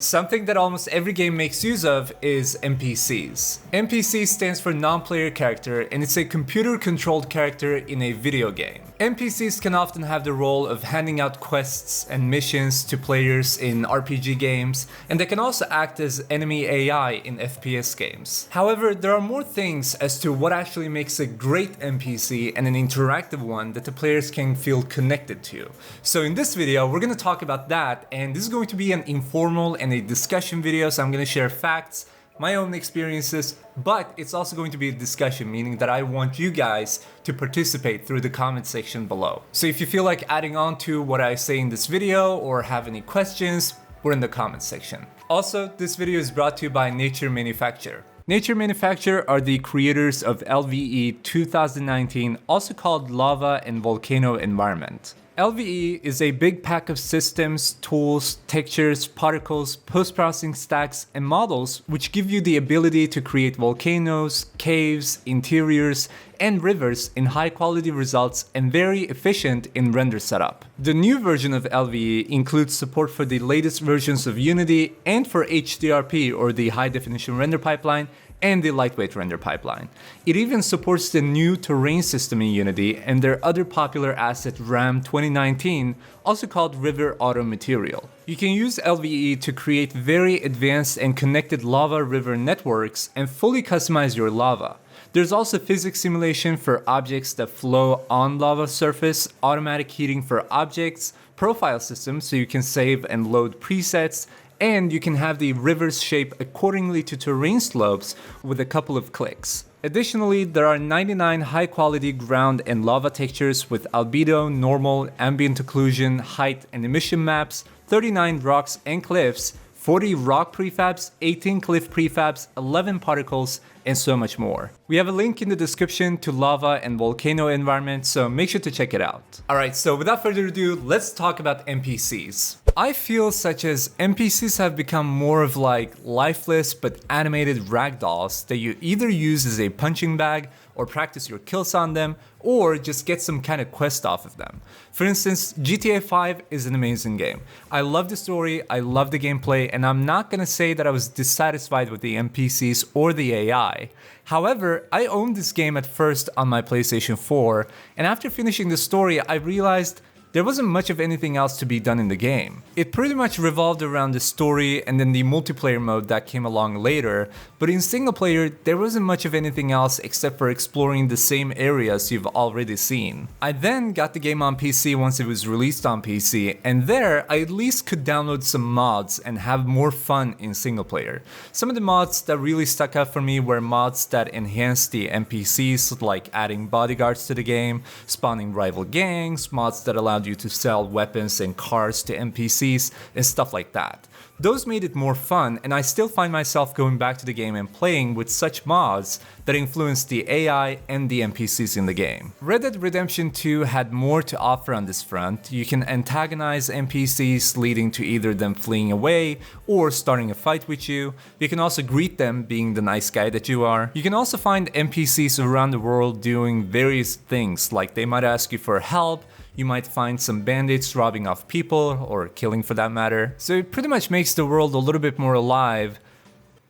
Something that almost every game makes use of is NPCs. NPC stands for non-player character, and it's a computer-controlled character in a video game. NPCs can often have the role of handing out quests and missions to players in RPG games, and they can also act as enemy AI in FPS games. However, there are more things as to what actually makes a great NPC and an interactive one that the players can feel connected to. So in this video, we're going to talk about that, and this is going to be an informal and a discussion video, so I'm going to share facts, my own experiences, but it's also going to be a discussion, meaning that I want you guys to participate through the comment section below. So if you feel like adding on to what I say in this video or have any questions, we're in the comment section. Also, this video is brought to you by Nature Manufacture. Nature Manufacture are the creators of LVE 2019, also called Lava and Volcano Environment. LVE is a big pack of systems, tools, textures, particles, post-processing stacks, and models which give you the ability to create volcanoes, caves, interiors, and rivers in high-quality results and very efficient in render setup. The new version of LVE includes support for the latest versions of Unity and for HDRP, or the high-definition render pipeline, and the lightweight render pipeline. It even supports the new terrain system in Unity and their other popular asset RAM 2019, also called River Auto Material. You can use LVE to create very advanced and connected lava river networks and fully customize your lava. There's also physics simulation for objects that flow on lava surface, automatic heating for objects, profile systems so you can save and load presets, and you can have the rivers shape accordingly to terrain slopes with a couple of clicks. Additionally, there are 99 high-quality ground and lava textures with albedo, normal, ambient occlusion, height, and emission maps, 39 rocks and cliffs, 40 rock prefabs, 18 cliff prefabs, 11 particles, and so much more. We have a link in the description to Lava and Volcano Environment, so make sure to check it out. Alright, so without further ado, let's talk about NPCs. I feel such as NPCs have become more of like lifeless but animated ragdolls that you either use as a punching bag or practice your kills on them, or just get some kind of quest off of them. For instance, GTA 5 is an amazing game. I love the story, I love the gameplay, and I'm not gonna say that I was dissatisfied with the NPCs or the AI. However, I owned this game at first on my PlayStation 4, and after finishing the story, I realized there wasn't much of anything else to be done in the game. It pretty much revolved around the story and then the multiplayer mode that came along later, but in single player, there wasn't much of anything else except for exploring the same areas you've already seen. I then got the game on PC once it was released on PC, and there I at least could download some mods and have more fun in single player. Some of the mods that really stuck out for me were mods that enhanced the NPCs, like adding bodyguards to the game, spawning rival gangs, mods that allowed you to sell weapons and cars to NPCs, and stuff like that. Those made it more fun, and I still find myself going back to the game and playing with such mods that influence the AI and the NPCs in the game. Red Dead Redemption 2 had more to offer on this front. You can antagonize NPCs, leading to either them fleeing away or starting a fight with you. You can also greet them, being the nice guy that you are. You can also find NPCs around the world doing various things, like they might ask you for help. You might find some bandits robbing off people, or killing for that matter. So it pretty much makes the world a little bit more alive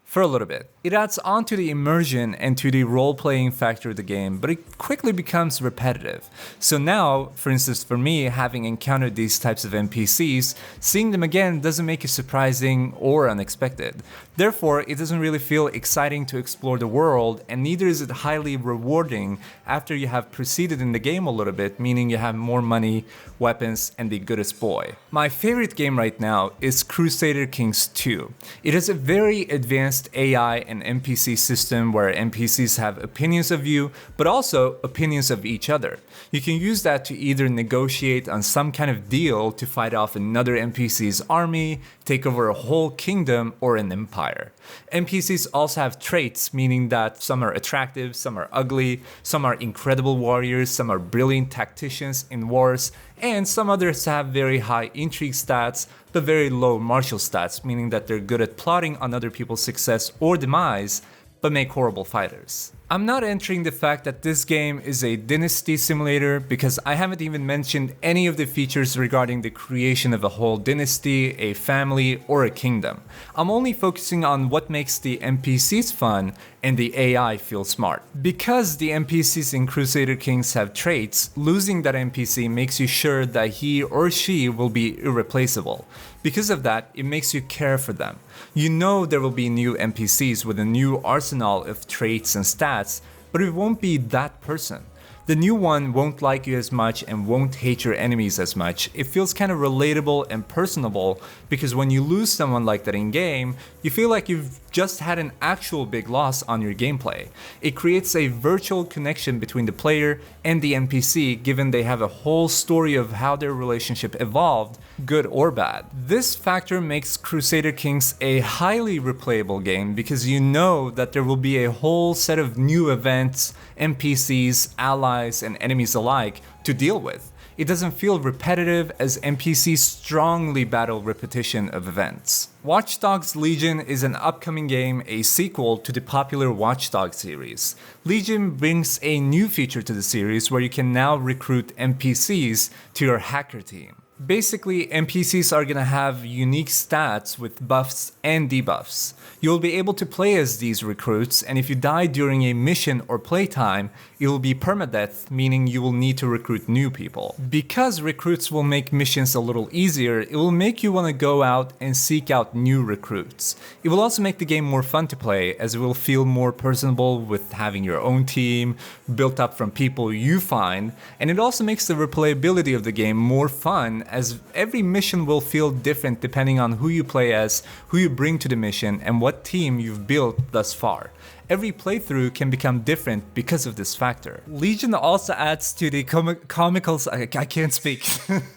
for a little bit. It adds on to the immersion and to the role-playing factor of the game, but it quickly becomes repetitive. So now, for instance for me, having encountered these types of NPCs, seeing them again doesn't make it surprising or unexpected. Therefore, it doesn't really feel exciting to explore the world, and neither is it highly rewarding after you have proceeded in the game a little bit, meaning you have more money, weapons, and the goodest boy. My favorite game right now is Crusader Kings 2. It has a very advanced AI and NPC system where NPCs have opinions of you, but also opinions of each other. You can use that to either negotiate on some kind of deal to fight off another NPC's army, take over a whole kingdom, or an empire. NPCs also have traits, meaning that some are attractive, some are ugly, some are incredible warriors, some are brilliant tacticians in wars, and some others have very high intrigue stats, but very low martial stats, meaning that they're good at plotting on other people's success or demise, but make horrible fighters. I'm not entering the fact that this game is a dynasty simulator because I haven't even mentioned any of the features regarding the creation of a whole dynasty, a family, or a kingdom. I'm only focusing on what makes the NPCs fun and the AI feel smart. Because the NPCs in Crusader Kings have traits, losing that NPC makes you sure that he or she will be irreplaceable. Because of that, it makes you care for them. You know there will be new NPCs with a new arsenal of traits and stats, but it won't be that person. The new one won't like you as much and won't hate your enemies as much. It feels kind of relatable and personable because when you lose someone like that in game, you feel like you've just had an actual big loss on your gameplay. It creates a virtual connection between the player and the NPC given they have a whole story of how their relationship evolved, good or bad. This factor makes Crusader Kings a highly replayable game because you know that there will be a whole set of new events, NPCs, allies, and enemies alike to deal with. It doesn't feel repetitive as NPCs strongly battle repetition of events. Watch Dogs Legion is an upcoming game, a sequel to the popular Watch Dogs series. Legion brings a new feature to the series where you can now recruit NPCs to your hacker team. Basically, NPCs are gonna have unique stats with buffs and debuffs. You'll be able to play as these recruits, and if you die during a mission or playtime, it will be permadeath, meaning you will need to recruit new people. Because recruits will make missions a little easier, it will make you want to go out and seek out new recruits. It will also make the game more fun to play, as it will feel more personable with having your own team, built up from people you find, and it also makes the replayability of the game more fun, as every mission will feel different depending on who you play as, who you bring to the mission, and what team you've built thus far. Every playthrough can become different because of this factor. Legion also adds to the comical I can't speak.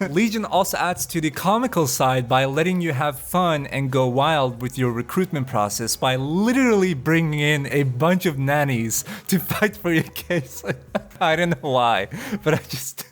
Legion also adds to the comical side by letting you have fun and go wild with your recruitment process by literally bringing in a bunch of nannies to fight for your case. I don't know why, but I just...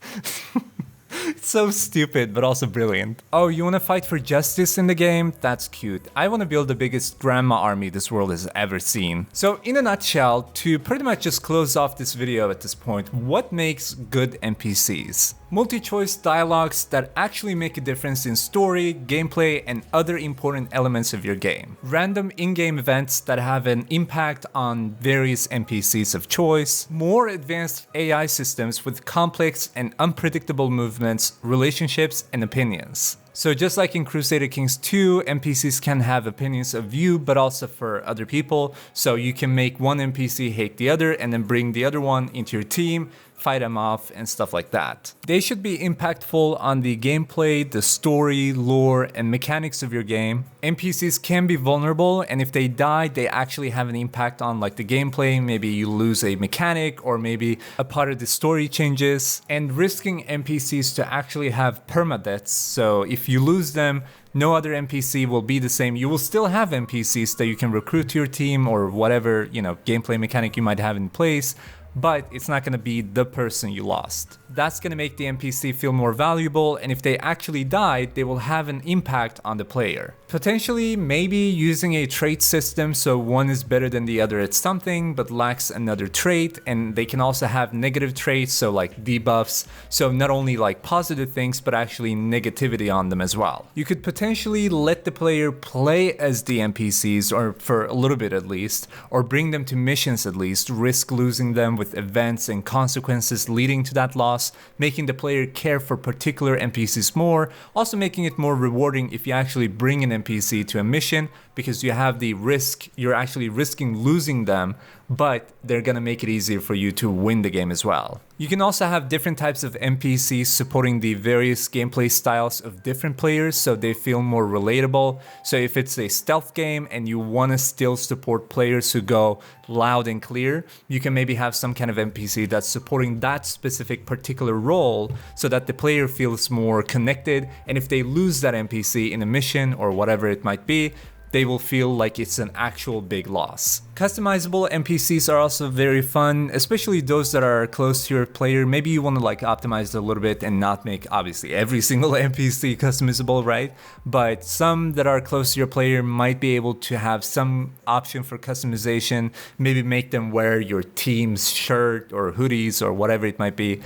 It's so stupid, but also brilliant. Oh, you wanna fight for justice in the game? That's cute. I wanna build the biggest grandma army this world has ever seen. So in a nutshell, to pretty much just close off this video at this point, what makes good NPCs? Multi-choice dialogues that actually make a difference in story, gameplay, and other important elements of your game. Random in-game events that have an impact on various NPCs of choice. More advanced AI systems with complex and unpredictable movements, relationships, and opinions. So just like in Crusader Kings 2, NPCs can have opinions of you, but also for other people. So you can make one NPC hate the other and then bring the other one into your team, fight them off, and stuff like that. They should be impactful on the gameplay, the story, lore, and mechanics of your game. NPCs can be vulnerable, and if they die, they actually have an impact on like the gameplay. Maybe you lose a mechanic, or maybe a part of the story changes. And risking NPCs to actually have permadeaths, so if you lose them, no other NPC will be the same. You will still have NPCs that you can recruit to your team or whatever, gameplay mechanic you might have in place, but it's not going to be the person you lost. That's going to make the NPC feel more valuable, and if they actually died, they will have an impact on the player. Potentially, maybe using a trait system so one is better than the other at something but lacks another trait, and they can also have negative traits, so like debuffs, so not only like positive things but actually negativity on them as well. You could potentially let the player play as the NPCs, or for a little bit at least, or bring them to missions at least, risk losing them with events and consequences leading to that loss, making the player care for particular NPCs more, also making it more rewarding if you actually bring an NPC to a mission, because you have the risk, you're actually risking losing them, but they're gonna make it easier for you to win the game as well. You can also have different types of NPCs supporting the various gameplay styles of different players so they feel more relatable. So if it's a stealth game and you wanna still support players who go loud and clear, you can maybe have some kind of NPC that's supporting that specific particular role so that the player feels more connected, and if they lose that NPC in a mission or whatever it might be, they will feel like it's an actual big loss. Customizable NPCs are also very fun, especially those that are close to your player. Maybe you want to like optimize it a little bit and not make obviously every single NPC customizable, right? But some that are close to your player might be able to have some option for customization. Maybe make them wear your team's shirt or hoodies or whatever it might be,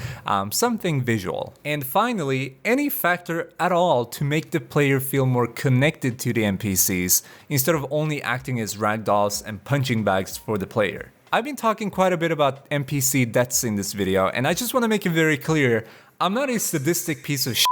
something visual. And finally, any factor at all to make the player feel more connected to the NPCs instead of only acting as ragdolls and punching bags for the player. I've been talking quite a bit about NPC deaths in this video, and I just want to make it very clear, I'm not a sadistic piece of shit.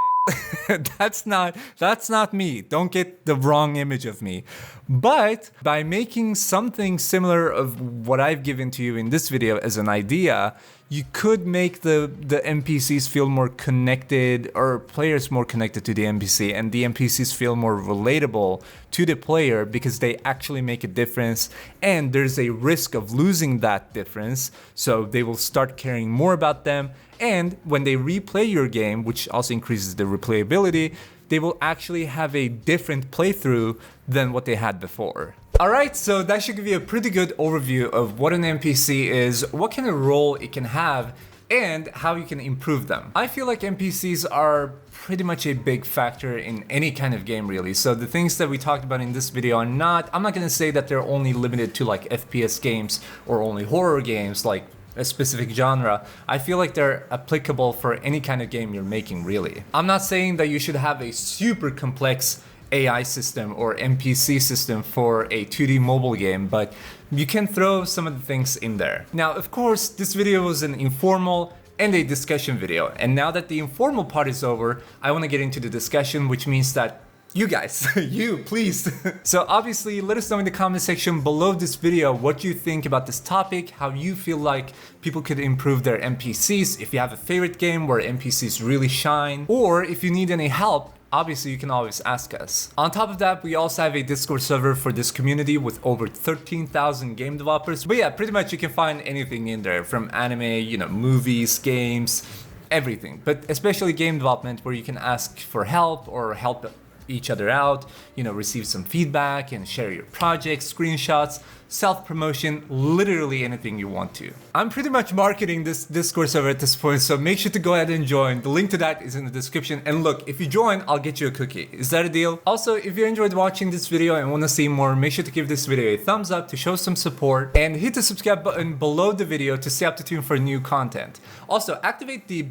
That's not me. Don't get the wrong image of me. But by making something similar of what I've given to you in this video as an idea, you could make the NPCs feel more connected, or players more connected to the NPC, and the NPCs feel more relatable to the player because they actually make a difference, and there's a risk of losing that difference, so they will start caring more about them, and when they replay your game, which also increases the replayability, they will actually have a different playthrough than what they had before. Alright, so that should give you a pretty good overview of what an NPC is, what kind of role it can have, and how you can improve them. I feel like NPCs are pretty much a big factor in any kind of game really. So the things that we talked about in this video are not, I'm not gonna say that they're only limited to like FPS games or only horror games, like a specific genre. I feel like they're applicable for any kind of game you're making really. I'm not saying that you should have a super complex AI system or NPC system for a 2D mobile game, but you can throw some of the things in there. Now, of course, this video was an informal and a discussion video, and now that the informal part is over, I want to get into the discussion, which means that you guys, you, please. So obviously, let us know in the comment section below this video what you think about this topic, how you feel like people could improve their NPCs, if you have a favorite game where NPCs really shine, or if you need any help. Obviously, you can always ask us. On top of that, we also have a Discord server for this community with over 13,000 game developers. But yeah, pretty much you can find anything in there, from anime, you know, movies, games, everything. But especially game development, where you can ask for help or help each other out, you know, receive some feedback and share your projects, screenshots, self-promotion, literally anything you want to. I'm pretty much marketing this Discord server at this point, so make sure to go ahead and join. The link to that is in the description, and look, if you join, I'll get you a cookie. Is that a deal? Also, if you enjoyed watching this video and want to see more, make sure to give this video a thumbs up to show some support, and hit the subscribe button below the video to stay up to tune for new content. Also, activate the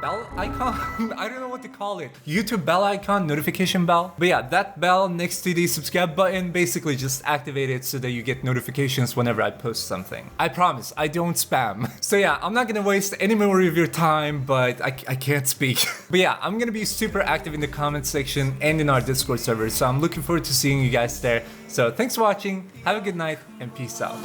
bell icon? I don't know what to call it. YouTube bell icon, notification bell. But yeah, that bell next to the subscribe button, basically just activate it so that you get notifications whenever I post something. I promise, I don't spam. So yeah, I'm not gonna waste any more of your time, but I can't speak. But yeah, I'm gonna be super active in the comment section and in our Discord server, so I'm looking forward to seeing you guys there. So thanks for watching, have a good night, and peace out.